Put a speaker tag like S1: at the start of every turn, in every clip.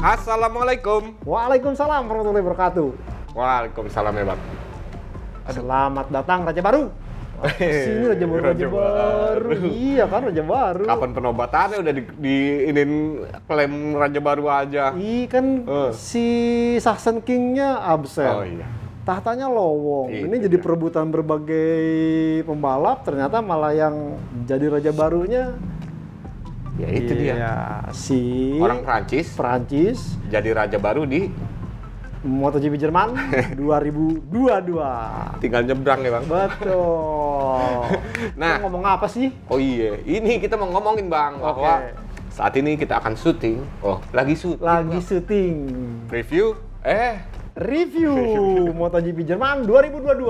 S1: Assalamualaikum.
S2: Waalaikumsalam warahmatullahi wabarakatuh.
S1: Waalaikumsalam ya Bang.
S2: Selamat datang Raja Baru. Sini Raja Baru, Raja Baru. Iya kan Raja Baru.
S1: Kapan penobatannya udah diinin klaim Raja Baru aja?
S2: Iya kan si Saxon King-nya absen.
S1: Oh iya.
S2: Tahtanya lowong.
S1: Itu
S2: Ini jadi
S1: dia.
S2: perebutan berbagai pembalap, ternyata malah yang jadi Raja Barunya
S1: Ya itu dia.
S2: Si
S1: Orang Prancis
S2: jadi
S1: Raja Baru di
S2: MotoGP Jerman 2022.
S1: tinggal nyebrang ya Bang.
S2: Betul.
S1: Nah.
S2: Kita ngomong apa sih?
S1: Oh iya, ini kita mau ngomongin Bang bahwa saat ini kita akan syuting. Oh, lagi syuting.
S2: Lagi
S1: Bang.
S2: syuting.
S1: Review.
S2: Review MotoGP Jerman 2022.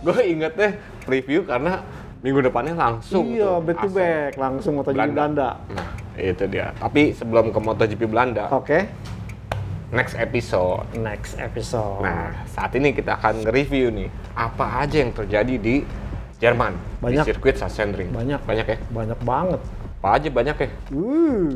S1: Gue inget deh review karena minggu depannya langsung.
S2: Iya,
S1: tuh,
S2: back to
S1: asal
S2: back langsung MotoGP Belanda.
S1: Nah, itu dia. Tapi sebelum ke MotoGP Belanda,
S2: Oke.
S1: next episode.
S2: Next episode.
S1: Nah, saat ini kita akan nge-review nih apa aja yang terjadi di Jerman,
S2: Banyak.
S1: di sirkuit Sachsenring.
S2: Banyak.
S1: Banyak ya?
S2: Banyak banget.
S1: Apa aja banyak ya?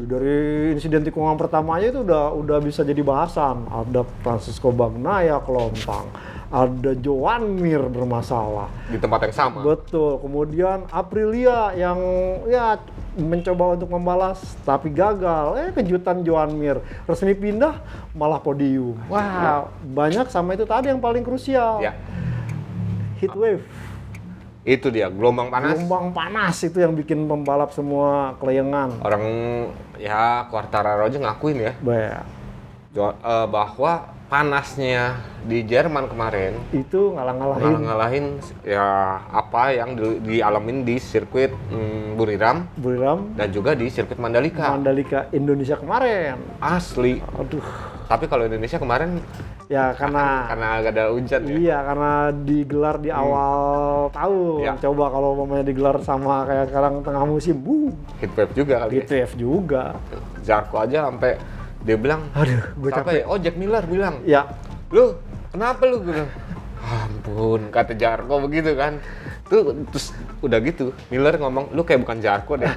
S2: Dari insiden tikungan pertama aja itu udah bisa jadi bahasan. Ada Francisco Bagnaia kelompang, ada Joan Mir bermasalah.
S1: Di tempat yang sama.
S2: Betul. Kemudian Aprilia yang ya mencoba untuk membalas tapi gagal. Kejutan Joan Mir resmi pindah malah podium. Wah, banyak sama itu tadi yang paling krusial.
S1: Ya,
S2: Heat wave.
S1: itu dia, gelombang panas.
S2: Gelombang panas itu yang bikin pembalap semua kelayangan.
S1: Orang ya Quartararo aja ngakuin ya bahwa panasnya di Jerman kemarin
S2: Itu ngalah-ngalahin
S1: ngalahin ya apa yang dialamin di sirkuit Buriram
S2: Buriram
S1: dan juga di sirkuit Mandalika.
S2: Mandalika Indonesia kemarin.
S1: Asli.
S2: Aduh.
S1: Tapi kalau Indonesia kemarin
S2: Ya karena
S1: agak ada hujan ya.
S2: iya karena digelar di awal tahun.
S1: Ya.
S2: Coba kalau umpamanya digelar sama kayak sekarang tengah musim,
S1: Heatwave juga kali ya.
S2: GTF juga.
S1: Zarko aja sampai dia bilang,
S2: Aduh, gue
S1: siapa
S2: capek.
S1: ya? Oh, Jack Miller bilang,
S2: Ya,
S1: lu kenapa lu? Gue bilang, ampun, kata Zarko begitu kan. Terus udah gitu, Miller ngomong, lu kayak bukan Zarko deh.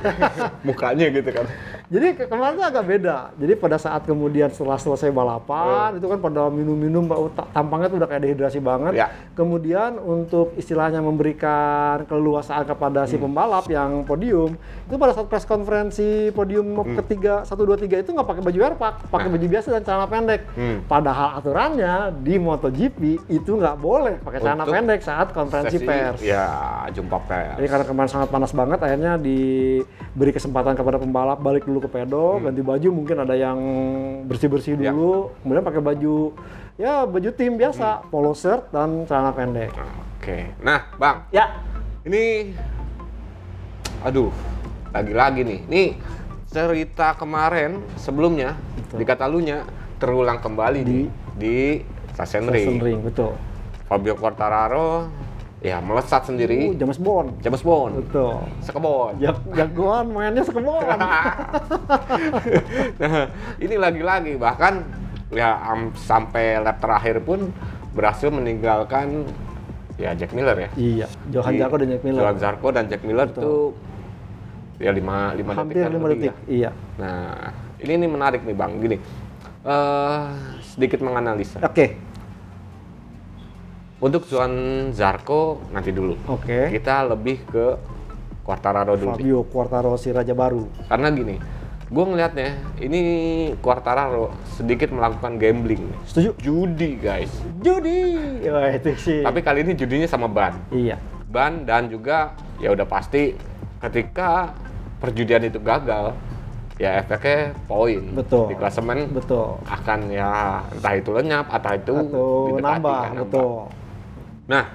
S1: Mukanya gitu kan.
S2: jadi kemarin tuh agak beda. Jadi pada saat kemudian setelah selesai balapan, itu kan pada minum-minum, tampangnya tuh udah kayak dehidrasi banget.
S1: Ya.
S2: Kemudian untuk istilahnya memberikan keleluasaan kepada si pembalap yang podium, itu pada saat press konferensi podium ketiga, 1, 2, 3 itu nggak pakai baju airpack, pakai baju biasa dan celana pendek. Padahal aturannya di MotoGP itu nggak boleh pakai celana
S1: Untuk
S2: pendek saat konferensi
S1: Sesi,
S2: pers.
S1: ya, jumpa pers.
S2: Jadi karena kemarin sangat panas banget, akhirnya diberi kesempatan kepada pembalap balik dulu ke pedok, ganti baju, mungkin ada yang bersih-bersih dulu, kemudian pakai baju tim biasa, polo shirt dan celana pendek.
S1: Oke, nah Bang,
S2: Ya,
S1: ini, aduh, lagi-lagi nih, ini cerita kemarin sebelumnya di Catalunya terulang kembali di Sachsenring.
S2: Sachsenring, betul.
S1: Fabio Quartararo ya melesat sendiri.
S2: James Bond.
S1: James Bond.
S2: Betul.
S1: Sekebon.
S2: Jagoan mainnya sekebon.
S1: Nah, ini lagi-lagi bahkan ya sampai lap terakhir pun berhasil meninggalkan ya Jack Miller ya.
S2: Iya, Johan Zarco dan Jack Miller.
S1: Johan Zarco dan Jack Miller tuh ya 5
S2: Hampir
S1: detik.
S2: 5 detik. Iya.
S1: Nah, ini menarik nih Bang. Gini. Sedikit menganalisa.
S2: Oke.
S1: Untuk Johan Zarco nanti dulu.
S2: Oke.
S1: Kita lebih ke Quartararo dulu.
S2: Fabio Quartararo si Raja Baru.
S1: Karena gini, gue ngelihatnya ini Quartararo sedikit melakukan gambling.
S2: Setuju?
S1: Judi guys.
S2: Judi. Wah, itu sih.
S1: Tapi kali ini judinya sama ban.
S2: Iya.
S1: Ban dan juga ya udah pasti ketika perjudian itu gagal, ya efeknya poin.
S2: Betul.
S1: Di klasemen
S2: Betul.
S1: akan ya entah itu lenyap atau itu
S2: Atau
S1: didekati,
S2: nambah,
S1: kan, nambah.
S2: betul.
S1: Nah,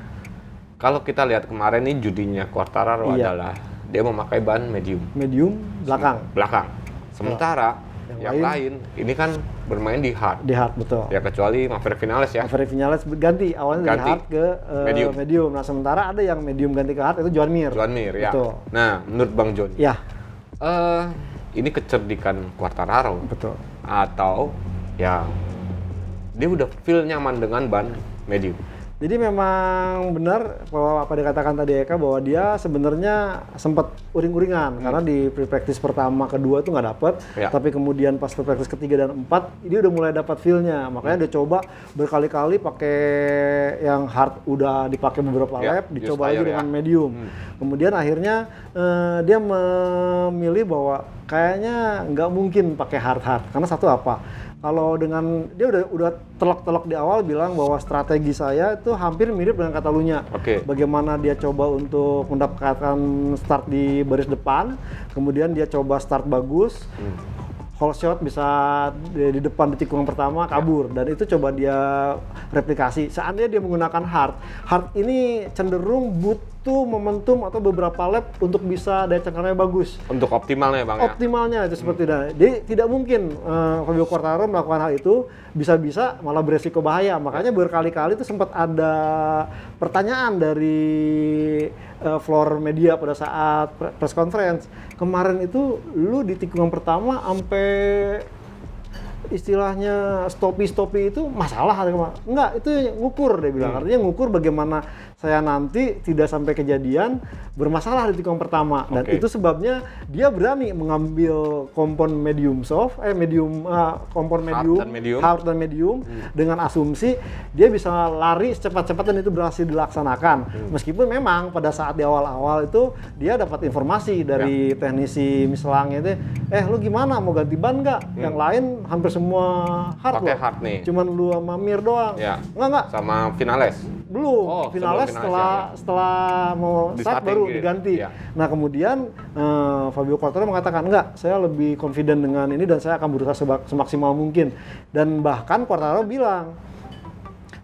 S1: kalau kita lihat kemarin nih judinya Quartararo
S2: Iya.
S1: adalah dia memakai ban medium
S2: Medium belakang.
S1: Sementara yang lain ini kan bermain di hard.
S2: Di hard, betul.
S1: Ya kecuali Maverick Vinales ya.
S2: Maverick Vinales ganti awalnya dari
S1: Ganti.
S2: hard ke medium. Nah, sementara ada yang medium ganti ke hard itu Joan Mir.
S1: Joan Mir ya.
S2: Betul.
S1: Nah, menurut Bang John,
S2: Ya,
S1: ini kecerdikan Quartararo
S2: betul.
S1: atau ya dia udah feel nyaman dengan ban medium.
S2: Jadi memang benar bahwa apa dikatakan tadi Eka, bahwa dia sebenarnya sempat uring-uringan karena di pre-practice pertama, kedua itu nggak dapet, tapi kemudian pas pre-practice ketiga dan empat dia udah mulai dapat feel-nya. Makanya dia coba berkali-kali pakai yang hard, udah dipakai beberapa lap, dicoba lagi dengan medium. Kemudian akhirnya dia memilih bahwa kayaknya nggak mungkin pakai hard karena satu apa? Kalau dengan dia udah telok-telok di awal bilang bahwa strategi saya itu hampir mirip dengan Catalunya. Bagaimana dia coba untuk mendapatkan start di baris depan, kemudian dia coba start bagus, whole shot bisa di depan di tikungan pertama kabur, dan itu coba dia replikasi. Seandainya dia menggunakan hard ini cenderung butuh momentum atau beberapa lap untuk bisa daya cengkaranya bagus.
S1: Untuk optimalnya Bang ya?
S2: Optimalnya itu seperti itu. Jadi tidak mungkin Fabio Quartararo melakukan hal itu, bisa-bisa malah beresiko bahaya. Makanya berkali-kali itu sempat ada pertanyaan dari floor media pada saat press conference. Kemarin itu lu di tikungan pertama sampai istilahnya stopi itu masalah? Enggak, itu ngukur, dia bilang. Artinya ngukur bagaimana saya nanti tidak sampai kejadian bermasalah di tikungan pertama. Dan itu sebabnya dia berani mengambil kompon hard dan medium dengan asumsi dia bisa lari secepat-cepat dan itu berhasil dilaksanakan. Meskipun memang pada saat di awal-awal itu dia dapat informasi dari teknisi Michelin itu, lu gimana, mau ganti ban nggak? Yang lain hampir semua hard
S1: pakai hard nih.
S2: Cuman lu sama Mir doang. Enggak.
S1: Sama Vinales.
S2: Belum. Vinales setelah mau start baru diganti. Nah, kemudian Fabio Quartararo mengatakan, enggak, saya lebih confident dengan ini dan saya akan berusaha semaksimal mungkin. Dan bahkan Quartararo bilang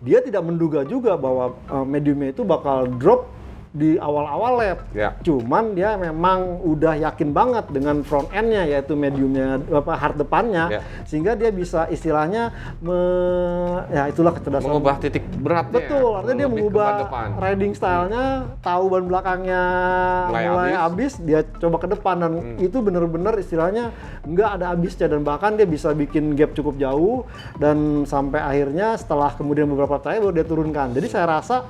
S2: dia tidak menduga juga bahwa mediumnya itu bakal drop di awal-awal lap. Cuman dia memang udah yakin banget dengan front end-nya, yaitu mediumnya hard depannya, sehingga dia bisa istilahnya itulah kecerdasan.
S1: Mengubah titik beratnya.
S2: Betul, artinya dia mengubah riding style-nya, tahu ban belakangnya mulai habis, dia coba ke depan, dan itu benar-benar istilahnya nggak ada habisnya, dan bahkan dia bisa bikin gap cukup jauh, dan sampai akhirnya setelah kemudian beberapa terakhir baru dia turunkan. Jadi saya rasa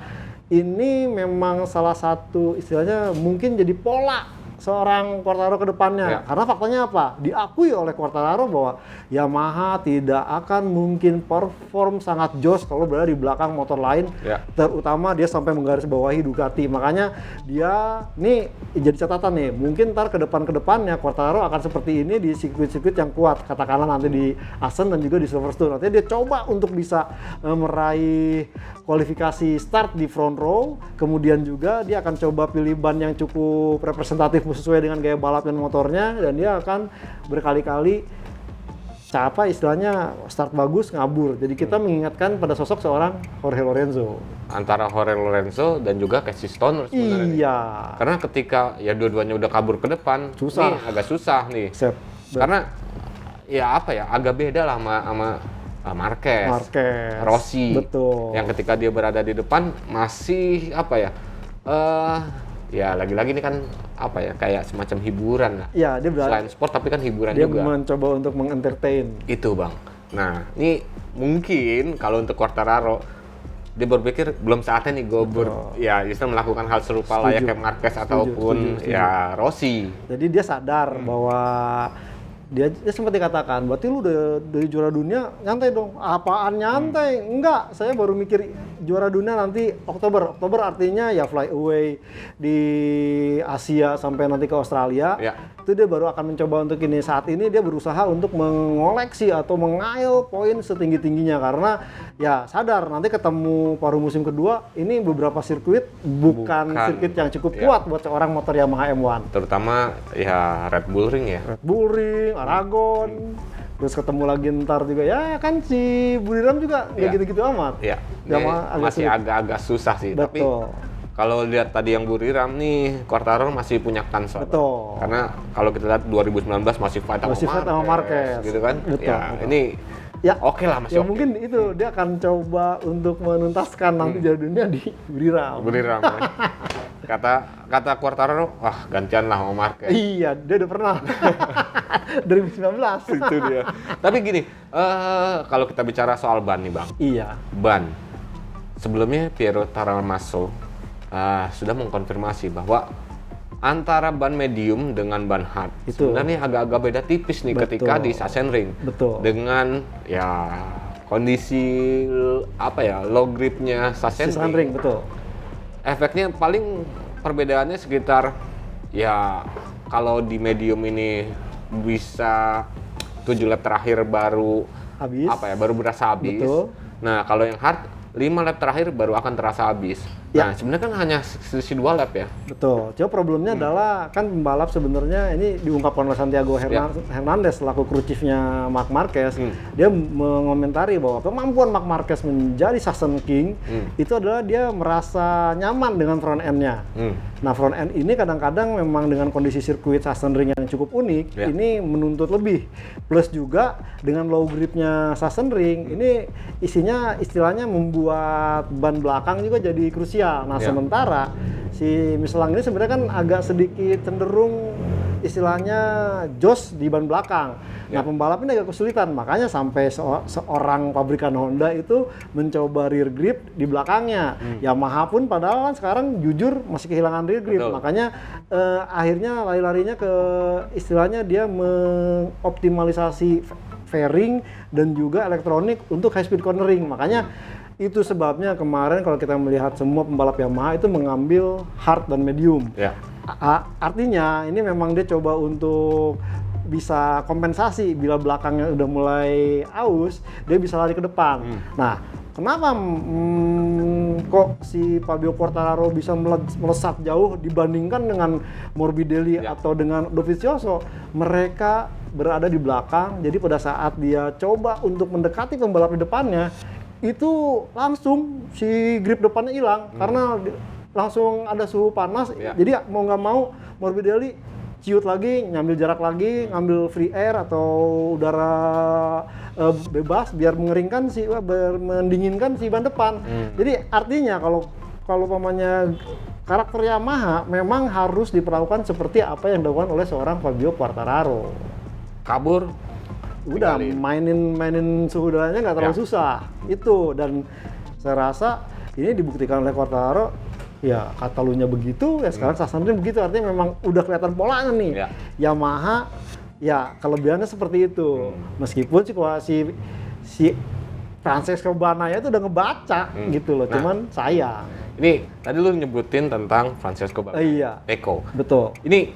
S2: ini memang salah satu istilahnya mungkin jadi pola seorang Quartararo ke depannya. Karena faktanya apa? Diakui oleh Quartararo bahwa Yamaha tidak akan mungkin perform sangat jos kalau berada di belakang motor lain. Terutama dia sampai menggarisbawahi Ducati. Makanya dia nih jadi catatan nih, mungkin ntar ke depannya Quartararo akan seperti ini di sirkuit-sirkuit yang kuat. Katakanlah nanti di Assen dan juga di Silverstone. Artinya dia coba untuk bisa meraih kualifikasi start di front row, kemudian juga dia akan coba pilih ban yang cukup representatif sesuai dengan gaya balap dan motornya, dan dia akan berkali-kali istilahnya start bagus ngabur. Jadi kita mengingatkan pada sosok seorang Jorge Lorenzo.
S1: Antara Jorge Lorenzo dan juga Casey Stoner sebenarnya. Karena ketika dua-duanya udah kabur ke depan, nih agak susah nih. Karena agak beda lah sama Marquez, Rossi, yang ketika dia berada di depan masih lagi-lagi ini kan kayak semacam hiburan lah. Dia selain sport tapi kan hiburan juga.
S2: Dia mencoba untuk mengentertain.
S1: Itu Bang. Nah, ini mungkin kalau untuk Quartararo dia berpikir belum saatnya nih gue justru melakukan hal serupa layaknya Marquez ataupun Rossi. Jadi
S2: dia sadar bahwa dia sempat dikatakan, berarti lu udah dari juara dunia nyantai dong. Apaan nyantai? Enggak, saya baru mikir juara dunia nanti Oktober. Oktober artinya fly away di Asia sampai nanti ke Australia. Itu dia baru akan mencoba untuk ini. Saat ini dia berusaha untuk mengoleksi atau mengail poin setinggi-tingginya, karena sadar nanti ketemu paruh musim kedua ini beberapa sirkuit bukan sirkuit yang cukup kuat buat seorang motor Yamaha M1.
S1: Terutama Red Bull Ring
S2: Red Bull Ring, Aragon, terus ketemu lagi ntar juga kan si Buriram juga nggak gitu-gitu amat.
S1: Masih agak-agak susah sih. Tapi kalau lihat tadi yang Buriram nih, Quartararo masih punya kans. Karena kalau kita lihat 2019 masih fight sama Marquez, gitu kan. Ini oke lah, masih
S2: mungkin itu dia akan coba untuk menuntaskan nanti juara dunia di Buriram.
S1: Kata Quartararo, gantian lah sama Marquez.
S2: Iya, dia udah pernah. 2019.
S1: Itu dia. Tapi gini, kalau kita bicara soal ban nih Bang.
S2: Iya.
S1: Ban. sebelumnya Piero Taramasso sudah mengkonfirmasi bahwa antara ban medium dengan ban hard sebenarnya agak-agak beda tipis nih ketika di Sachsenring. Dengan ya kondisi low gripnya Sachsenring. Efeknya paling perbedaannya sekitar ya kalau di medium ini bisa 7 lap terakhir baru habis. Baru berasa habis. Nah, kalau yang hard 5 lap terakhir baru akan terasa habis. Nah, sebenarnya kan hanya selisih 2 lap ya.
S2: Coba problemnya adalah kan pembalap sebenarnya ini diungkapkan oleh Santiago Hernandez selaku kru chiefnya Marc Marquez. Dia mengomentari bahwa kemampuan Marc Marquez menjadi Sachsen King itu adalah dia merasa nyaman dengan front end-nya. Nah, front end ini kadang-kadang memang dengan kondisi sirkuit Sachsenring yang cukup unik, ini menuntut lebih. Plus juga dengan low gripnya Sachsenring, ini istilahnya membuat ban belakang juga jadi krusial. Nah, sementara si Michelin ini sebenarnya kan agak sedikit cenderung istilahnya jos di ban belakang. Nah, pembalap ini agak kesulitan, makanya sampai seorang pabrikan Honda itu mencoba rear grip di belakangnya. Yamaha pun padahal kan sekarang jujur masih kehilangan rear grip. Makanya akhirnya lari-larinya ke istilahnya dia mengoptimalisasi fairing dan juga elektronik untuk high speed cornering. Makanya itu sebabnya kemarin kalau kita melihat semua pembalap Yamaha itu mengambil hard dan medium. Artinya ini memang dia coba untuk bisa kompensasi bila belakangnya udah mulai aus, dia bisa lari ke depan. Nah, kenapa kok si Fabio Quartararo bisa melesat jauh dibandingkan dengan Morbidelli atau dengan Dovizioso? Mereka berada di belakang, jadi pada saat dia coba untuk mendekati pembalap di depannya, itu langsung si grip depannya hilang karena langsung ada suhu panas. Jadi mau nggak mau Morbidelli ciut lagi, ngambil jarak lagi, ngambil free air atau udara bebas biar mengeringkan mendinginkan si ban depan. Jadi artinya kalau pamannya karakter Yamaha memang harus diperlakukan seperti apa yang dilakukan oleh seorang Fabio Quartararo.
S1: Kabur
S2: udah mainin suhu udaranya nggak terlalu susah itu, dan saya rasa ini dibuktikan oleh Quartararo. Ya Catalunya begitu, ya sekarang Sachsenring begitu, artinya memang udah kelihatan polanya nih. Yamaha ya kelebihannya seperti itu. Meskipun si Francesco Bagnaia itu udah ngebaca gitu loh, cuman sayang.
S1: Ini tadi lu nyebutin tentang Francesco Bagnaia, Pecco.
S2: Betul.
S1: Ini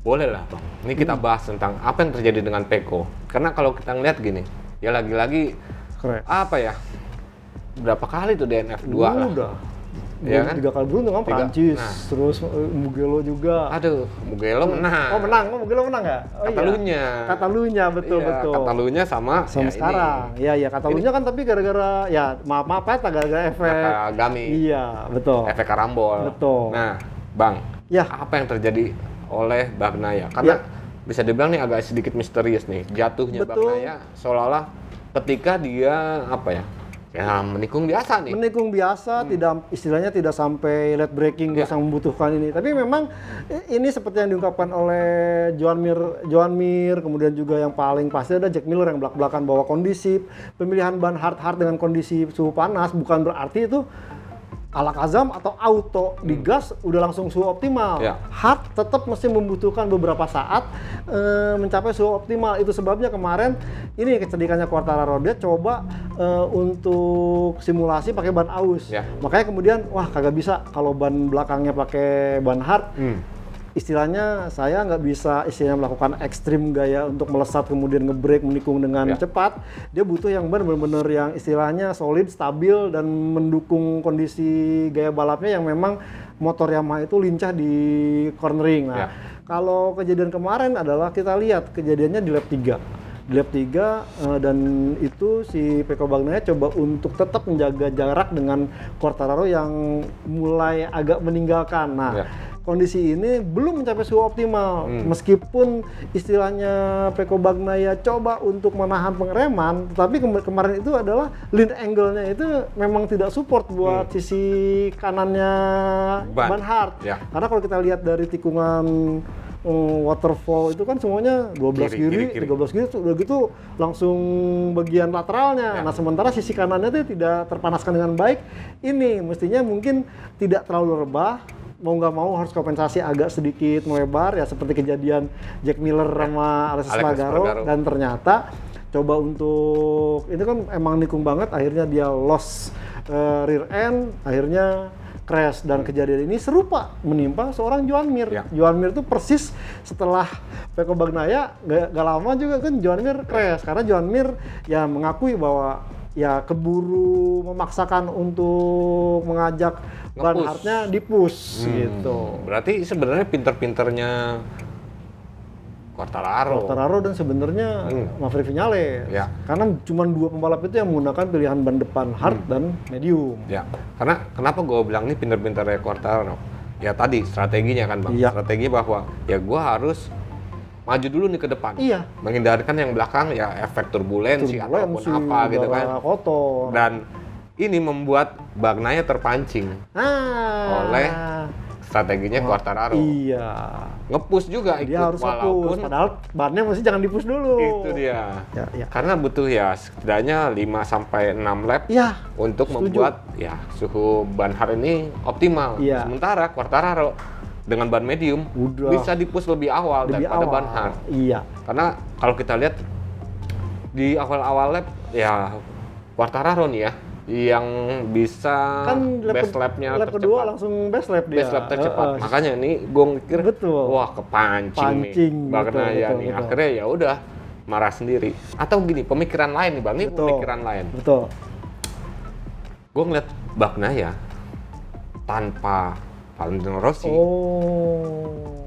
S1: boleh lah Bang, ini kita bahas tentang apa yang terjadi dengan Pecco. Karena kalau kita ngeliat gini, ya lagi-lagi berapa kali tuh DNF 2 lah.
S2: Udah. Ya kan? 3 kali beruntun kan Prancis, terus Mugello juga.
S1: Aduh, Mugello menang.
S2: Mugello menang ya? Catalunya, betul.
S1: Catalunya sama
S2: sekarang. Iya, Catalunya kan tapi gara-gara ya maaf gara-gara efek
S1: Gami.
S2: Iya, betul.
S1: Efek karambol.
S2: Betul.
S1: Nah, Bang, apa yang terjadi oleh Bagnaia? Karena bisa dibilang nih agak sedikit misterius nih jatuhnya Bagnaia, seolah-olah ketika dia menikung biasa tidak sampai late braking yang membutuhkan ini. Tapi memang ini seperti yang diungkapkan oleh Joan Mir, kemudian juga yang paling pasti ada Jack Miller yang belak-belakan bahwa kondisi pemilihan ban hard dengan kondisi suhu panas bukan berarti itu ala Kazam atau auto digas udah langsung suhu optimal. Hard tetap mesti membutuhkan beberapa saat mencapai suhu optimal. Itu sebabnya kemarin ini kecerdikannya Quartararo, dia coba untuk simulasi pakai ban aus. Makanya kemudian kagak bisa kalau ban belakangnya pakai ban hard. Istilahnya saya nggak bisa melakukan ekstrim gaya untuk melesat kemudian ngebrake menikung dengan cepat. Dia butuh yang benar-benar yang istilahnya solid, stabil dan mendukung kondisi gaya balapnya yang memang motor Yamaha itu lincah di cornering. Nah, kalau kejadian kemarin adalah kita lihat kejadiannya di lap 3. Di lap 3 dan itu si Pecco Bagnaia coba untuk tetap menjaga jarak dengan Quartararo yang mulai agak meninggalkan. Nah, kondisi ini belum mencapai suhu optimal. Meskipun istilahnya Pecco Bagnaia coba untuk menahan pengereman, tetapi kemarin itu adalah lead angle-nya itu memang tidak support buat sisi kanannya ban hard. Karena kalau kita lihat dari tikungan
S2: waterfall itu kan semuanya 12 kiri, 13 kiri, udah gitu langsung bagian lateralnya. Nah sementara sisi kanannya itu tidak terpanaskan dengan baik. Ini mestinya mungkin tidak terlalu rebah, mau nggak mau harus kompensasi agak sedikit melebar ya seperti kejadian Jack Miller sama Alex Espargaro. Dan ternyata coba untuk itu kan emang nikung banget, akhirnya dia lost rear end, akhirnya crash. Dan kejadian ini serupa menimpa seorang Joan Mir. Joan Mir itu persis setelah Pecco Bagnaia gak lama juga kan Joan Mir crash, karena Joan Mir ya mengakui bahwa ya keburu memaksakan untuk mengajak Banhartnya di-push gitu.
S1: Berarti sebenarnya pinter-pinternya Quartararo dan sebenarnya
S2: Maverick Viñales.
S1: Ya.
S2: Karena cuma 2 pembalap itu yang menggunakan pilihan ban depan hard dan medium.
S1: Ya. Karena kenapa gue bilang ini pinter-pinternya Quartararo? Ya tadi strateginya kan Bang. Strategi bahwa ya gue harus maju dulu nih ke depan. Menghindarkan yang belakang ya efek turbulensi ataupun apa gitu kan.
S2: Kotor.
S1: Dan ini membuat Bagnaia terpancing oleh strateginya Quartararo. Nge-push juga ikut,
S2: dia harus walaupun padahal bannya mesti jangan di-push dulu.
S1: Itu dia. Karena butuh ya setidaknya 5-6 lap untuk membuat ya suhu ban hard ini optimal. Sementara Quartararo dengan ban medium bisa di-push lebih awal daripada ban hard. Karena kalau kita lihat di awal-awal lap ya Quartararo nih ya yang bisa
S2: kan
S1: best lap-nya
S2: lap kedua langsung best lap dia.
S1: Best lap tercepat. Makanya nih gue mikir wah kepancing nih Bagnaia nih. Akhirnya ya udah marah sendiri. Atau gini, pemikiran lain nih Bang, ini pemikiran lain. Gue ngeliat Bagnaia tanpa Valentino Rossi.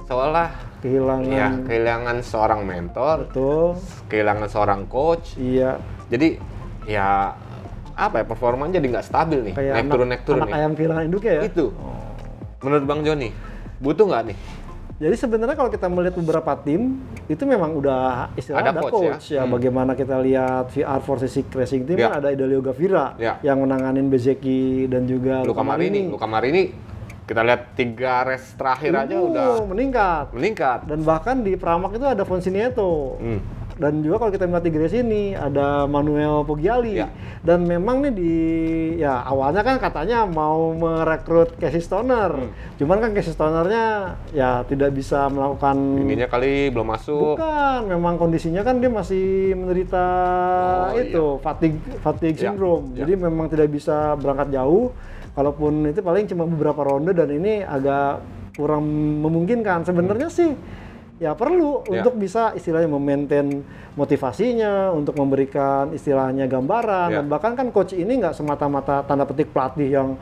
S1: Seolah kehilangan seorang mentor, kehilangan seorang coach. Jadi ya apa ya, performanya jadi nggak stabil nih, naik turun nih.
S2: Anak ayam kehilangan induknya ya?
S1: Itu. Menurut Bang Joni, butuh nggak nih?
S2: Jadi sebenarnya kalau kita melihat beberapa tim, itu memang udah istilahnya ada coach ya. Bagaimana kita lihat VR46 Racing Team kan ada Idalia Gavira yang menanganin Bezzecchi dan juga
S1: Luca Marini. Kita lihat 3 race terakhir aja udah meningkat. Dan bahkan di Pramac itu ada Fonsi Nieto.
S2: Dan juga kalau kita melihat di Gres ini ada Manuel Poggiali. Dan memang nih awalnya kan katanya mau merekrut Casey Stoner. Cuman kan Casey Stonernya ya tidak bisa melakukan
S1: ininya kali belum masuk.
S2: Bukan, memang kondisinya kan dia masih menderita fatigue syndrome. Jadi memang tidak bisa berangkat jauh. Kalaupun itu paling cuma beberapa ronde dan ini agak kurang memungkinkan. Sebenarnya sih ya perlu untuk bisa istilahnya memaintain motivasinya, untuk memberikan istilahnya gambaran. Dan bahkan kan coach ini nggak semata-mata tanda petik pelatih yang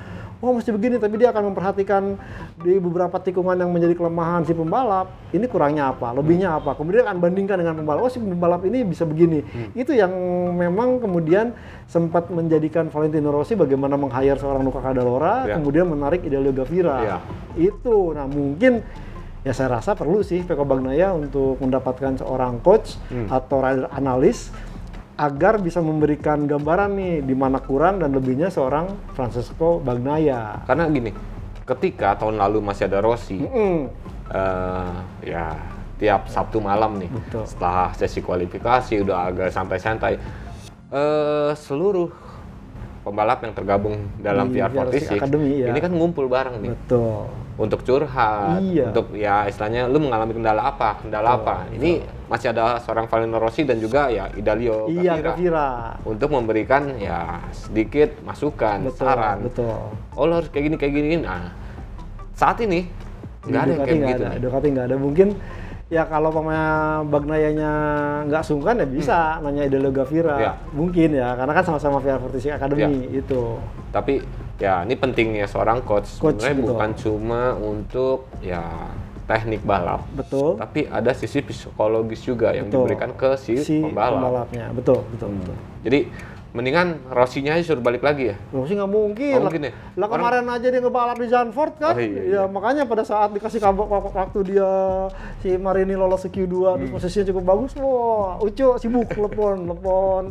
S2: mesti begini, tapi dia akan memperhatikan di beberapa tikungan yang menjadi kelemahan si pembalap, ini kurangnya apa, lebihnya apa, kemudian akan bandingkan dengan pembalap, si pembalap ini bisa begini. Itu yang memang kemudian sempat menjadikan Valentino Rossi bagaimana meng-hire seorang Luca Cadalora, kemudian menarik Idalia Gavira. Itu, nah mungkin ya saya rasa perlu sih Pecco Bagnaia untuk mendapatkan seorang coach atau rider analis agar bisa memberikan gambaran nih di mana kurang dan lebihnya seorang Francesco Bagnaia.
S1: Karena gini, ketika tahun lalu masih ada Rossi, ya tiap Sabtu malam nih, setelah sesi kualifikasi udah agak santai-santai, seluruh pembalap yang tergabung dalam VR46 Academy, ini kan ngumpul bareng nih. Untuk curhat, untuk ya istilahnya lu mengalami kendala apa. Ini masih ada seorang Valentino Rossi dan juga ya Idalia Gavira untuk memberikan ya sedikit masukan, saran. Oh lo harus kayak gini. Nah, saat ini nggak ada yang kayak begitu.
S2: Ducati nggak ada. Mungkin ya kalau pemain Bagnaianya nggak sungkan ya bisa nanya Idalia Gavira. Mungkin ya, karena kan sama-sama VR46 Academy itu.
S1: Tapi ya ini pentingnya seorang coach sebenarnya bukan cuma untuk ya teknik balap, tapi ada sisi psikologis juga yang diberikan ke si
S2: pembalapnya. Betul.
S1: Jadi mendingan Rossi-nya aja suruh balik lagi ya?
S2: Rossi nggak mungkin. Lah kemarin aja dia ngebalap di Zandvoort kan? Ya makanya pada saat dikasih kabar waktu dia si Marini lolos ke Q2 terus posisinya cukup bagus, wah Uco sibuk telepon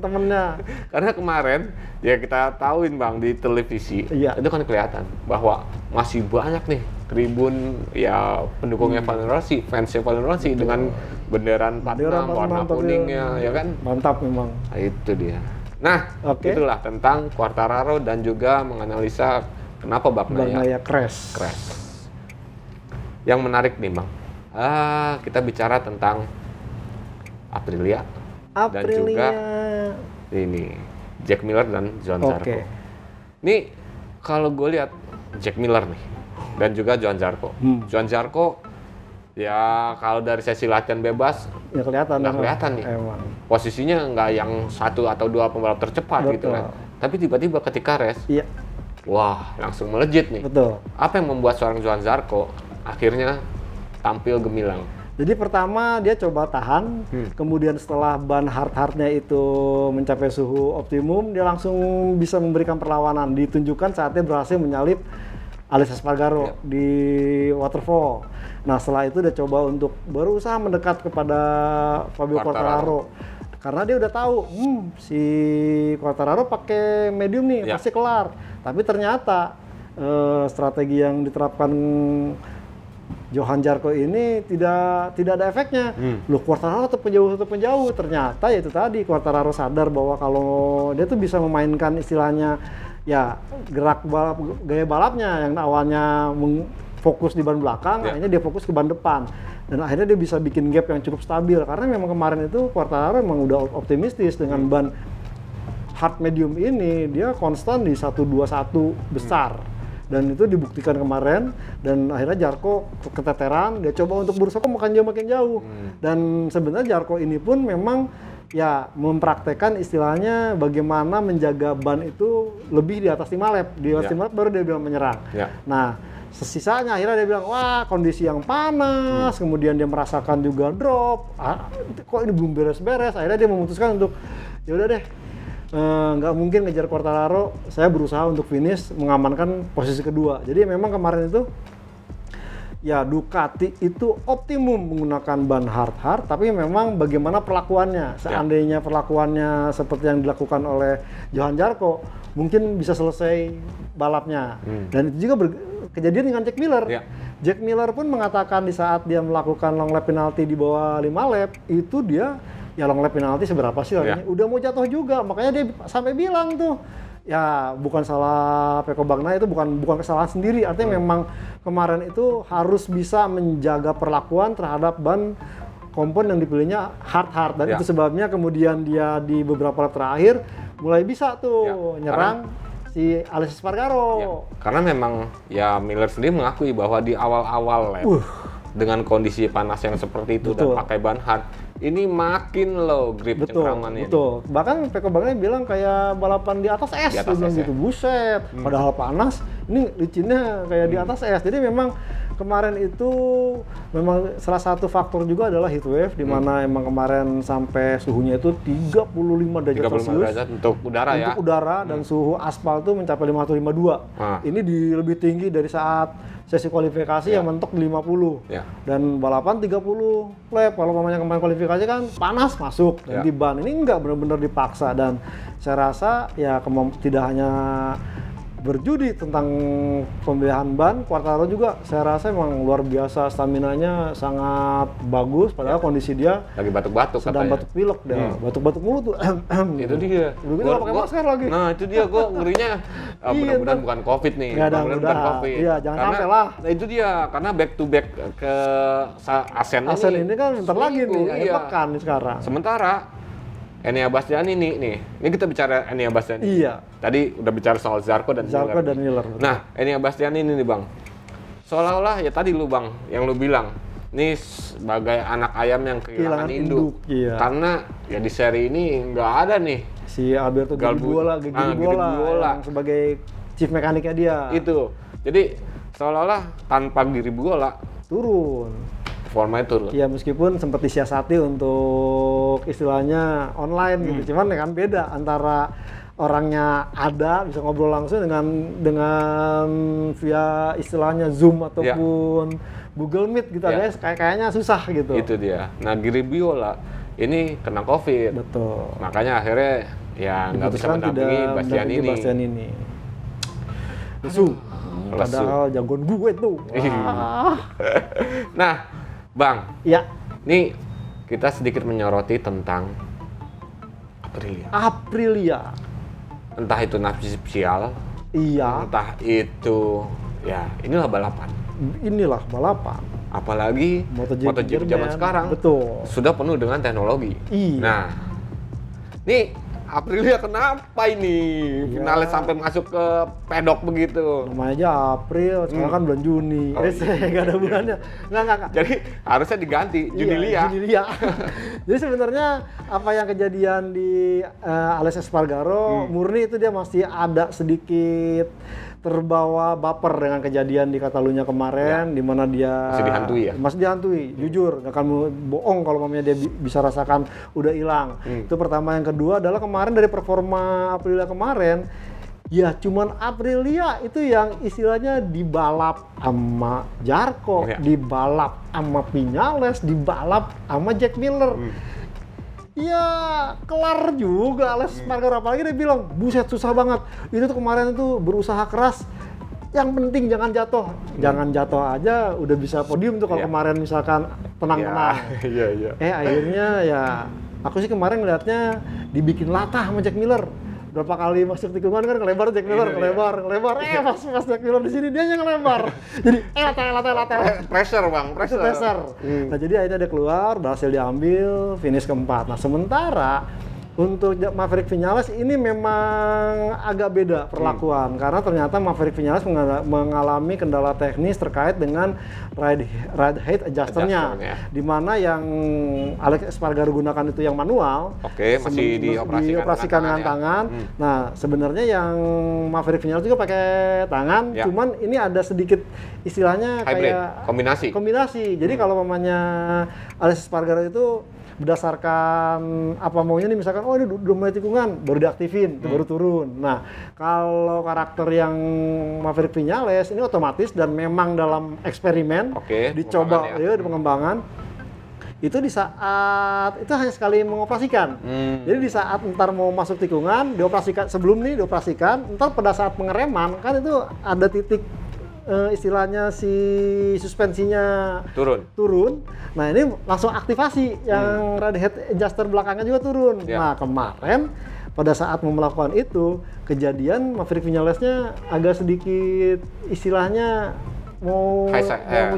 S2: temennya.
S1: Karena kemarin ya kita tahuin Bang di televisi itu kan kelihatan bahwa masih banyak nih tribun ya pendukungnya Valentino Rossi, fansnya Valentino Rossi dengan bendera 46 warna kuningnya, ya kan?
S2: Mantap memang.
S1: Nah, itu dia. Nah, itulah tentang Quartararo dan juga menganalisa kenapa Bagnaia
S2: crash.
S1: Yang menarik nih, Bang. Kita bicara tentang Aprilia. Dan juga ini Jack Miller dan Johann Zarco. Ini kalau gue lihat Jack Miller nih dan juga Johann Zarco. Johann Zarco ya kalau dari sesi latihan bebas
S2: ya kelihatan
S1: nih. Posisinya nggak yang 1 atau 2 pembalap tercepat. Betul. Gitu kan. Tapi tiba-tiba ketika race, wah langsung melejit nih.
S2: Betul.
S1: Apa yang membuat seorang Johann Zarco akhirnya tampil gemilang?
S2: Jadi pertama dia coba tahan, kemudian setelah ban hard-hardnya itu mencapai suhu optimum, dia langsung bisa memberikan perlawanan. Ditunjukkan saat dia berhasil menyalip Aleix Espargaro di waterfall. Nah setelah itu dia coba untuk berusaha mendekat kepada Fabio Quartararo. Karena dia udah tahu, si Quartararo pakai medium nih, pasti kelar. Tapi ternyata strategi yang diterapkan Johann Zarco ini tidak ada efeknya. Loh, Quartararo tetap menjauh. Ternyata ya itu tadi, Quartararo sadar bahwa kalau dia tuh bisa memainkan istilahnya ya gerak balap, gaya balapnya yang awalnya fokus di ban belakang, akhirnya dia fokus ke ban depan. Dan akhirnya dia bisa bikin gap yang cukup stabil. Karena memang kemarin itu Quartararo memang udah optimistis dengan ban hard medium ini, dia konstan di 121 besar. Dan itu dibuktikan kemarin, dan akhirnya Zarco keteteran, dia coba untuk berusaha makin jauh. Dan sebenarnya Zarco ini pun memang ya mempraktekkan istilahnya bagaimana menjaga ban itu lebih di atas 5 lap. Di atas 5 lap baru dia bilang menyerang. Nah, sisanya akhirnya dia bilang, wah kondisi yang panas, kemudian dia merasakan juga drop, kok ini belum beres-beres, akhirnya dia memutuskan untuk, yaudah deh, nggak mungkin ngejar Quartararo, saya berusaha untuk finish mengamankan posisi kedua. Jadi memang kemarin itu ya Ducati itu optimum menggunakan ban hard, tapi memang bagaimana perlakuannya. Seandainya perlakuannya seperti yang dilakukan oleh Johann Zarco, mungkin bisa selesai balapnya. Dan itu juga kejadian dengan Jack Miller. Jack Miller pun mengatakan di saat dia melakukan long lap penalti di bawah 5 lap, itu dia ya long lap penalti seberapa sih harusnya? Udah mau jatuh juga, makanya dia sampai bilang tuh, ya bukan salah Pecco Bagnaia, itu bukan kesalahan sendiri. Artinya memang kemarin itu harus bisa menjaga perlakuan terhadap ban kompon yang dipilihnya hard. Dan itu sebabnya kemudian dia di beberapa lap terakhir mulai bisa tuh nyerang si Aleix Espargaro.
S1: Karena memang ya Miller sendiri mengakui bahwa di awal-awal lap dengan kondisi panas yang seperti itu dan pakai ban hard, ini makin low grip cengkramannya.
S2: Betul. Bahkan Pecco Bagnaia bilang kayak balapan di atas es, gitu. Buset. Padahal panas, ini licinnya kayak di atas es. Jadi memang kemarin itu memang salah satu faktor juga adalah heat wave, di mana emang kemarin sampai suhunya itu 35 derajat Celcius
S1: untuk udara ya.
S2: Untuk udara, dan suhu aspal tuh mencapai 51,2. Ini lebih tinggi dari saat sesi kualifikasi yang mentok di 50. Dan balapan 30 lap. Kalau namanya kemarin kualifikasi kan panas masuk ganti ban. Ini enggak, benar-benar dipaksa. Dan saya rasa ya tidak hanya berjudi tentang pemilihan ban, Quartararo juga saya rasa memang luar biasa, staminanya sangat bagus, padahal kondisi dia
S1: lagi batuk-batuk
S2: sedang
S1: katanya.
S2: batuk pilek dia, batuk-batuk mulu tuh.
S1: Itu dia.
S2: Gua pakai masker lagi.
S1: Nah, itu dia, gua ngerinya mudah-mudahan bukan Covid nih.
S2: Mudah-mudahan bukan Covid. Iya, jangan sampai lah.
S1: Nah, itu dia, karena back to back ke Asen
S2: ini kan bentar lagi nih, akhir pekan nih sekarang.
S1: Sementara Enea Bastianini nih. Ini kita bicara Enea Bastianini.
S2: Iya.
S1: Tadi udah bicara soal Zarco dan
S2: Miller.
S1: Nah, Enea Bastianini nih, Bang. Seolah-olah ya tadi lu, Bang, yang lu bilang, ini sebagai anak ayam yang kehilangan induk.
S2: Iya.
S1: Karena ya di seri ini nggak ada nih
S2: si Alberto Ghibuola yang sebagai chief mekaniknya dia.
S1: Itu. Jadi seolah-olah tanpa Ghibuola
S2: turun.
S1: Performanya turun.
S2: Ya meskipun sempat disiasati untuk istilahnya online gitu, cuman kan beda antara orangnya ada bisa ngobrol langsung dengan via istilahnya Zoom ataupun Google Meet gitu, guys, kayaknya susah gitu.
S1: Itu dia. Nah, Ghibuola ini kena Covid.
S2: Betul.
S1: Makanya akhirnya ya nggak bisa mendampingi Bastianini.
S2: lesu. Padahal jagoan gue tuh.
S1: Nah, Bang.
S2: Ya.
S1: Nih kita sedikit menyoroti tentang Aprilia. Entah itu nafsial.
S2: Iya.
S1: Entah itu ya inilah balapan. Apalagi MotoGP zaman sekarang.
S2: Betul.
S1: Sudah penuh dengan teknologi.
S2: Iya.
S1: Nah, nih Aprilia kenapa ini finalnya sampai masuk ke pedok begitu?
S2: Namanya aja April, sekarang kan bulan Juni. Nggak ada bulannya. Nggak.
S1: Jadi harusnya diganti Junilia.
S2: Jadi sebenarnya apa yang kejadian di Alex Espargaro, murni itu dia masih ada sedikit terbawa baper dengan kejadian di Catalunya kemarin, di mana dia masih dihantui, jujur, nggak akan bohong kalau mamanya dia bisa rasakan udah hilang. Itu pertama. Yang kedua adalah kemarin dari performa Aprilia kemarin, ya cuman Aprilia itu yang istilahnya dibalap sama Zarco, dibalap sama Viñales, dibalap sama Jack Miller. Ya kelar juga Alex Espargaro, apalagi dia bilang buset susah banget itu tuh kemarin itu berusaha keras, yang penting jangan jatuh. Jangan jatuh aja udah bisa podium tuh kalau kemarin misalkan tenang-tenang. Akhirnya ya aku sih kemarin ngeliatnya dibikin latah sama Jack Miller. Berapa kali masuk tikungan kan ngelebar Jack Miller, ngelebar. Pas Jack Miller di sini dia yang ngelebar. Jadi latah.
S1: Pressure.
S2: Nah jadi akhirnya dia keluar, berhasil diambil, finish keempat. Nah sementara untuk Maverick Viñales ini memang agak beda perlakuan karena ternyata Maverick Viñales mengalami kendala teknis terkait dengan ride height adjusternya, di mana yang Alex Espargaro gunakan itu yang manual.
S1: Masih dioperasikan
S2: dengan tangan. Nah sebenarnya yang Maverick Viñales juga pakai tangan, cuman ini ada sedikit istilahnya
S1: hybrid,
S2: kayak
S1: kombinasi.
S2: Jadi kalau mamanya Alex Espargaro itu berdasarkan apa maunya nih, misalkan ini udah mulai tikungan baru diaktifin, baru turun. Nah kalau karakter yang Maverick Viñales ini otomatis dan memang dalam eksperimen dicoba di pengembangan itu di saat itu hanya sekali mengoperasikan. Jadi di saat ntar mau masuk tikungan dioperasikan, sebelum nih dioperasikan, ntar pada saat pengereman kan itu ada titik istilahnya si suspensinya turun. Nah ini langsung aktivasi yang ride head adjuster belakangnya juga turun. Nah kemarin pada saat mau melakukan itu kejadian Maverick Viñalesnya agak sedikit istilahnya mau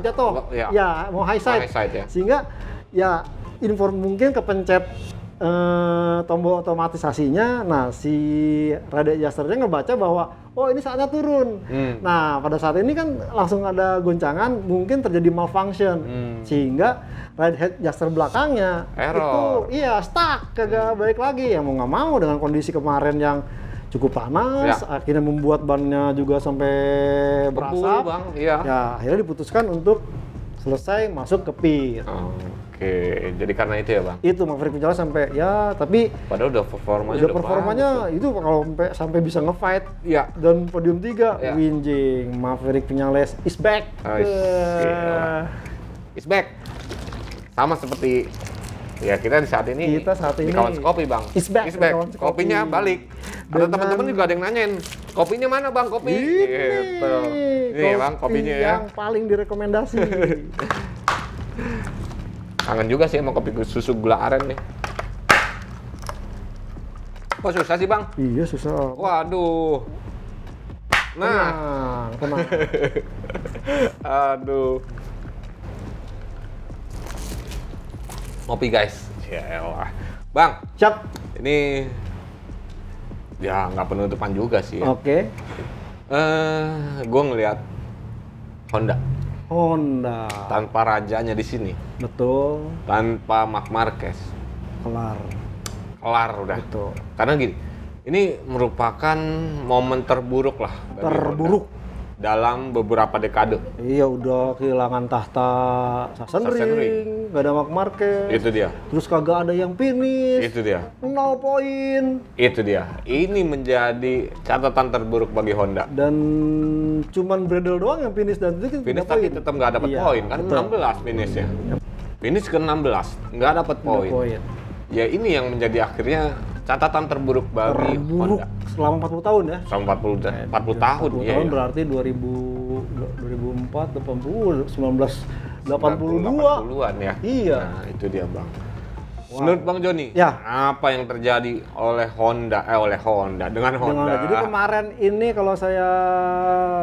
S2: jatuh, mau high side. Sehingga ya mungkin kepencet tombol otomatisasinya. Nah si ride adjusternya ngebaca bahwa ini saatnya turun. Nah pada saat ini kan langsung ada goncangan, mungkin terjadi malfunction sehingga ride head adjuster belakangnya
S1: error.
S2: Itu stuck, kagak balik lagi. Ya mau nggak mau dengan kondisi kemarin yang cukup panas, akhirnya membuat bannya juga sampai berasap. Ya akhirnya diputuskan untuk selesai masuk ke pit.
S1: Jadi karena itu ya Bang?
S2: Itu Maverick Viñales sampai tapi
S1: padahal udah performanya
S2: itu kalau sampai bisa nge-fight dan podium 3 winjing Maverick Viñales is back.
S1: Is back. Sama seperti kita saat ini di Kawan Kopi Bang.
S2: Is back.
S1: Kopinya balik. Ada teman-teman juga ada yang nanyain, kopinya mana Bang? Kopi? Ini Bang kopinya
S2: yang paling direkomendasi.
S1: Kangen juga sih sama kopi susu gula aren nih. Kok susah sih Bang?
S2: Iya susah.
S1: Waduh.
S2: Tenang.
S1: Aduh. Ngopi guys. Yaelah. Bang.
S2: Siap.
S1: Ini ya nggak penutupan juga sih. Gue ngelihat Honda tanpa rajanya di sini.
S2: Betul.
S1: Tanpa Marc Marquez. Kelar udah.
S2: Betul.
S1: Karena gini, ini merupakan momen terburuk lah.
S2: Terburuk.
S1: Dalam beberapa dekade.
S2: Iya udah kehilangan tahta Sachsenring, gak ada Marc Marquez.
S1: Itu dia.
S2: Terus kagak ada yang finish.
S1: Itu dia.
S2: 0 poin.
S1: Itu dia. Ini menjadi catatan terburuk bagi Honda.
S2: Dan cuman Bradle doang yang finish dan itu
S1: finish tapi tetap nggak dapat poin kan, 16 finishnya. Finish ke 16 nggak dapat poin. Ya ini yang menjadi akhirnya catatan terburuk bagi Honda
S2: selama 40 tahun ya?
S1: Selama 40 tahun,
S2: 40 tahun berarti 2004, 80, 1982.
S1: 80-an ya?
S2: Iya.
S1: Nah, itu dia Bang. Wow. Menurut Bang Joni,
S2: ya.
S1: Apa yang terjadi oleh Honda dengan Honda?
S2: Jadi kemarin ini kalau saya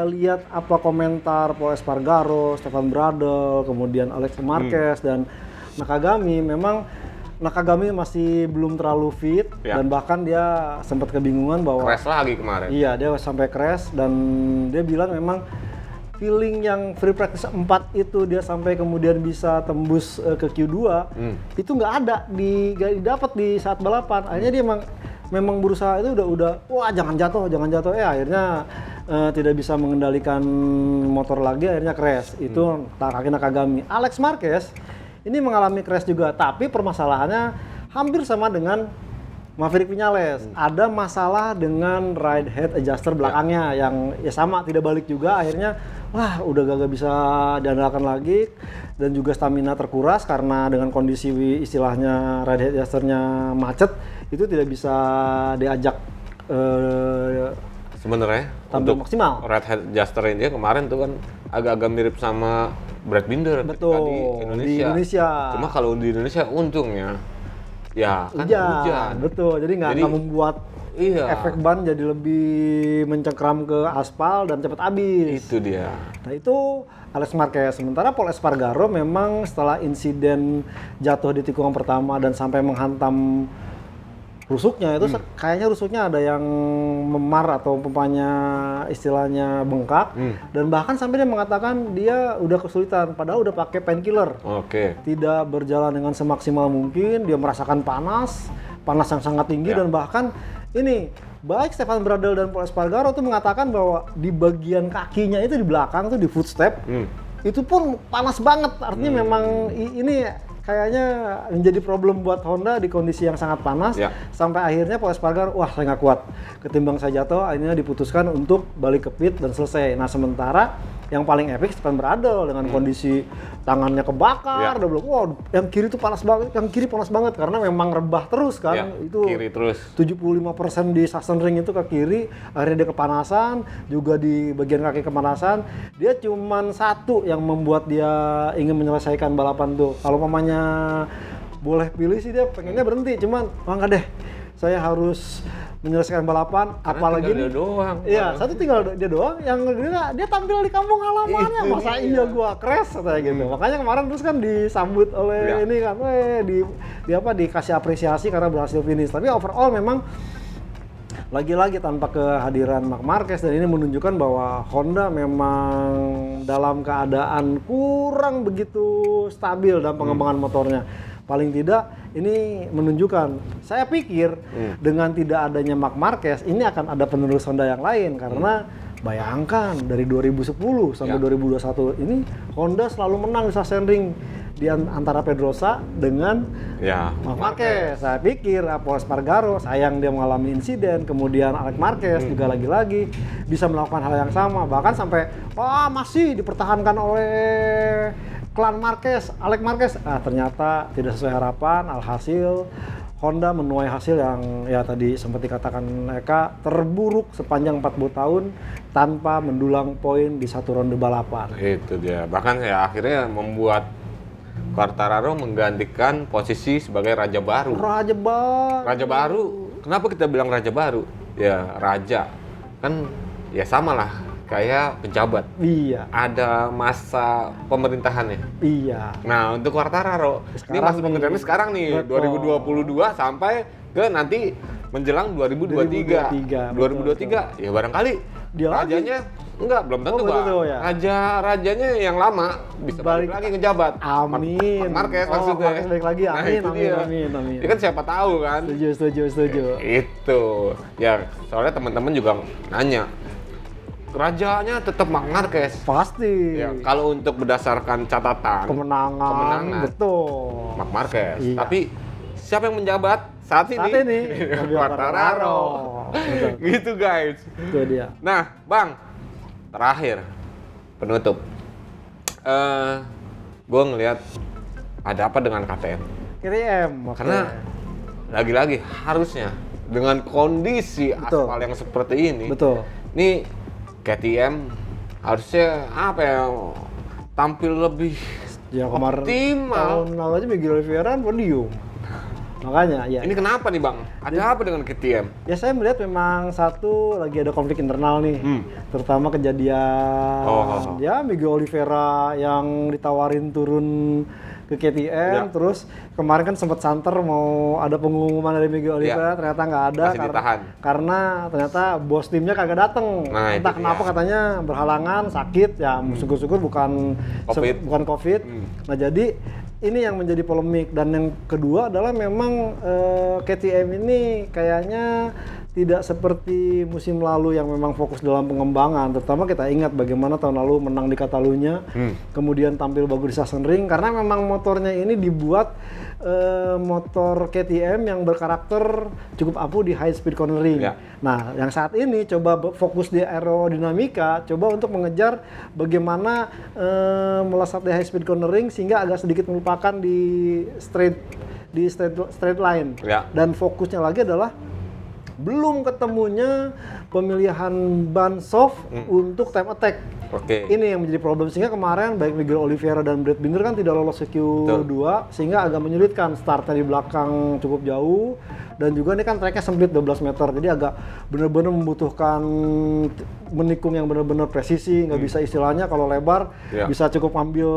S2: lihat apa komentar Pol Espargaro, Stefan Bradl, kemudian Alex Marquez dan Nakagami, memang Nakagami masih belum terlalu fit dan bahkan dia sempat kebingungan bahwa
S1: crash lagi kemarin.
S2: Iya, dia sampai crash dan dia bilang memang feeling yang free practice 4 itu dia sampai kemudian bisa tembus ke Q2 itu nggak didapat di saat balapan. Akhirnya dia memang berusaha itu udah wah jangan jatuh akhirnya tidak bisa mengendalikan motor lagi, akhirnya crash. Itu Takaki Nakagami. Alex Marquez ini mengalami crash juga, tapi permasalahannya hampir sama dengan Maverick Viñales. Ada masalah dengan ride head adjuster belakangnya yang ya sama, tidak balik juga, akhirnya wah udah gak bisa diandalkan lagi dan juga stamina terkuras karena dengan kondisi istilahnya ride head adjusternya macet, itu tidak bisa diajak
S1: sebenarnya
S2: tampil maksimal.
S1: Ride head adjuster ini kemarin tuh kan agak-agak mirip sama Brad Binder.
S2: Betul, di Indonesia.
S1: Cuma kalau di Indonesia untungnya ya kan hujan.
S2: Betul, jadi nggak membuat efek ban jadi lebih mencengkram ke aspal dan cepat habis. Itu
S1: dia.
S2: Nah itu Alex Marquez. Sementara Pol Espargaro memang setelah insiden jatuh di tikungan pertama dan sampai menghantam rusuknya itu kayaknya rusuknya ada yang memar atau umpamanya istilahnya bengkak dan bahkan sampai dia mengatakan dia udah kesulitan padahal udah pakai painkiller. Tidak berjalan dengan semaksimal mungkin, dia merasakan panas yang sangat tinggi dan bahkan ini baik Stefan Bradl dan Pol Espargaro tuh mengatakan bahwa di bagian kakinya itu di belakang tuh di footstep itu pun panas banget, artinya memang ini kayaknya menjadi problem buat Honda di kondisi yang sangat panas sampai akhirnya Pol Espargaro wah saya nggak kuat, ketimbang saya jatuh akhirnya diputuskan untuk balik ke pit dan selesai. Nah sementara yang paling epic Stefan Bradl dengan kondisi tangannya kebakar, udah bilang wah yang kiri tuh panas banget, yang kiri panas banget karena memang rebah terus kan, itu
S1: kiri terus
S2: 75% di suction ring itu ke kiri, akhirnya dia kepanasan, juga di bagian kaki kepanasan. Dia cuman satu yang membuat dia ingin menyelesaikan balapan tuh. Kalau mamanya boleh pilih sih dia pengennya berhenti, cuman enggak deh, saya harus menyelesaikan balapan. Karena apalagi
S1: dia doang.
S2: Iya, satu tinggal dia doang, yang dia tampil di kampung halamannya, masa iya gua crash katanya gitu. Makanya kemarin terus kan disambut oleh ini kan, dikasih apresiasi karena berhasil finish. Tapi overall memang lagi-lagi tanpa kehadiran Marc Marquez, dan ini menunjukkan bahwa Honda memang dalam keadaan kurang begitu stabil dalam pengembangan motornya. Paling tidak ini menunjukkan, saya pikir dengan tidak adanya Marc Marquez ini akan ada penerus Honda yang lain, karena bayangkan dari 2010 sampai 2021 ini Honda selalu menang di Sachsenring di antara Pedrosa dengan Marc Marquez. Saya pikir Pol Espargaro sayang dia mengalami insiden, kemudian Alex Marquez juga lagi-lagi bisa melakukan hal yang sama, bahkan sampai masih dipertahankan oleh klan Marquez, Alex Marquez. Ternyata tidak sesuai harapan, alhasil Honda menuai hasil yang ya tadi sempat dikatakan Eka, terburuk sepanjang 40 tahun tanpa mendulang poin di satu ronde balapan.
S1: Itu dia, bahkan ya akhirnya membuat Quartararo menggantikan posisi sebagai raja baru. Raja baru. Kenapa kita bilang raja baru? Ya raja, kan ya sama lah kayak pejabat.
S2: Iya.
S1: Ada masa pemerintahannya.
S2: Iya.
S1: Nah untuk Quartararo, ini masa pemerintahannya sekarang nih, betul. 2022 sampai ke nanti menjelang 2023. 2023 ya barangkali dia rajanya belum tentu Bang. Rajanya yang lama bisa balik lagi ngejabat.
S2: Amin.
S1: Marquez maksudnya.
S2: Marquez balik lagi. Amin, amin.
S1: Ya kan siapa tahu kan.
S2: Setuju.
S1: Itu. Ya soalnya teman-teman juga nanya, rajanya tetap Marc Marquez.
S2: Pasti.
S1: Ya, kalau untuk berdasarkan catatan
S2: kemenangan. Betul.
S1: Marc Marquez. Iya. Tapi siapa yang menjabat saat ini? Quartararo. Gitu guys.
S2: Itu dia.
S1: Nah, Bang, terakhir penutup. Gue ngelihat ada apa dengan KTM?
S2: KTM.
S1: Karena lagi-lagi harusnya dengan kondisi aspal yang seperti ini.
S2: Betul.
S1: Nih KTM harusnya apa ya, tampil lebih
S2: kemarin
S1: optimal.
S2: Tahun lalu aja Miguel Oliveira podium. Makanya ya.
S1: Ini kenapa nih Bang? Ada apa dengan KTM?
S2: Ya saya melihat memang satu lagi ada konflik internal nih. Terutama kejadian ya Miguel Oliveira yang ditawarin turun ke KTM, terus kemarin kan sempat santer mau ada pengumuman dari Miguel Oliveira, ternyata nggak ada karena ternyata bos timnya kagak dateng. Entah kenapa katanya berhalangan, sakit, ya syukur-syukur bukan COVID. Nah jadi ini yang menjadi polemik, dan yang kedua adalah memang KTM ini kayaknya tidak seperti musim lalu yang memang fokus dalam pengembangan. Terutama kita ingat bagaimana tahun lalu menang di Catalunya, kemudian tampil bagus di Sachsenring, karena memang motornya ini dibuat motor KTM yang berkarakter cukup ampuh di high speed cornering. Nah, yang saat ini coba fokus di aerodinamika, coba untuk mengejar bagaimana melesat di high speed cornering sehingga agak sedikit melupakan di straight line. Dan fokusnya lagi adalah belum ketemunya pemilihan ban soft untuk time attack. Ini yang menjadi problem, sehingga kemarin baik Miguel Oliveira dan Brad Binder kan tidak lolos ke Q2, sehingga agak menyulitkan. Startnya di belakang cukup jauh, dan juga ini kan tracknya sempit 12 meter, jadi agak benar-benar membutuhkan menikung yang benar-benar presisi, nggak bisa istilahnya kalau lebar bisa cukup ambil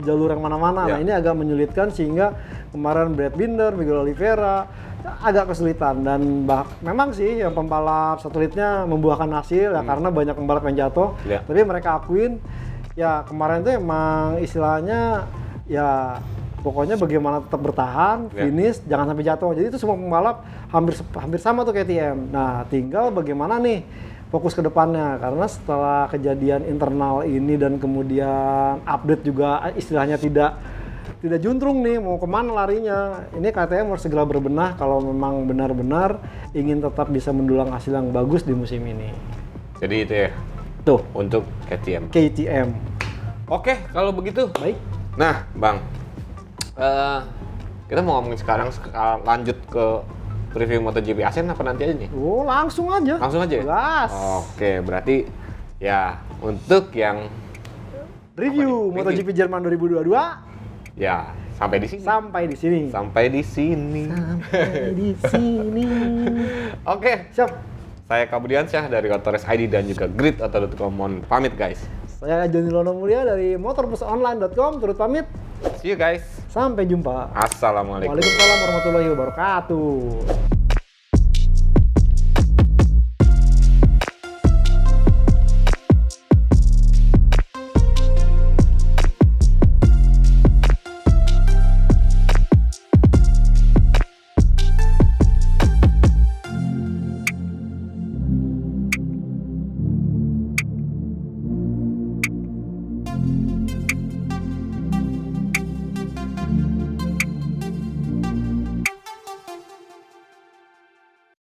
S2: jalur yang mana-mana. Nah ini agak menyulitkan, sehingga kemarin Brad Binder, Miguel Oliveira agak kesulitan, dan memang sih yang pembalap satelitnya membuahkan hasil ya, karena banyak pembalap yang jatuh. Tapi mereka akuin ya kemarin itu emang istilahnya ya pokoknya bagaimana tetap bertahan, finish, jangan sampai jatuh. Jadi itu semua pembalap hampir sama tuh KTM. Nah tinggal bagaimana nih fokus ke depannya, karena setelah kejadian internal ini dan kemudian update juga istilahnya tidak juntrung nih, mau kemana larinya. Ini KTM harus segera berbenah kalau memang benar-benar ingin tetap bisa mendulang hasil yang bagus di musim ini.
S1: Jadi itu ya?
S2: Tuh.
S1: Untuk KTM?
S2: KTM.
S1: Oke, kalau begitu.
S2: Baik.
S1: Nah, Bang. Kita mau ngomongin sekarang, lanjut ke review MotoGP ASEAN apa nanti aja nih?
S2: Oh, langsung aja.
S1: Langsung aja?
S2: Jelas.
S1: Oke, berarti ya untuk yang
S2: review MotoGP Jerman 2022
S1: ya, sampai di sini.
S2: Sampai di sini.
S1: Oke, siap. Saya Kabudiansyah dari Autores ID dan juga Grid.com. Mohon pamit, guys.
S2: Saya Joni Lono Mulia dari motorplusonline.com. Turut pamit.
S1: See you, guys.
S2: Sampai jumpa.
S1: Assalamualaikum.
S2: Waalaikumsalam warahmatullahi wabarakatuh.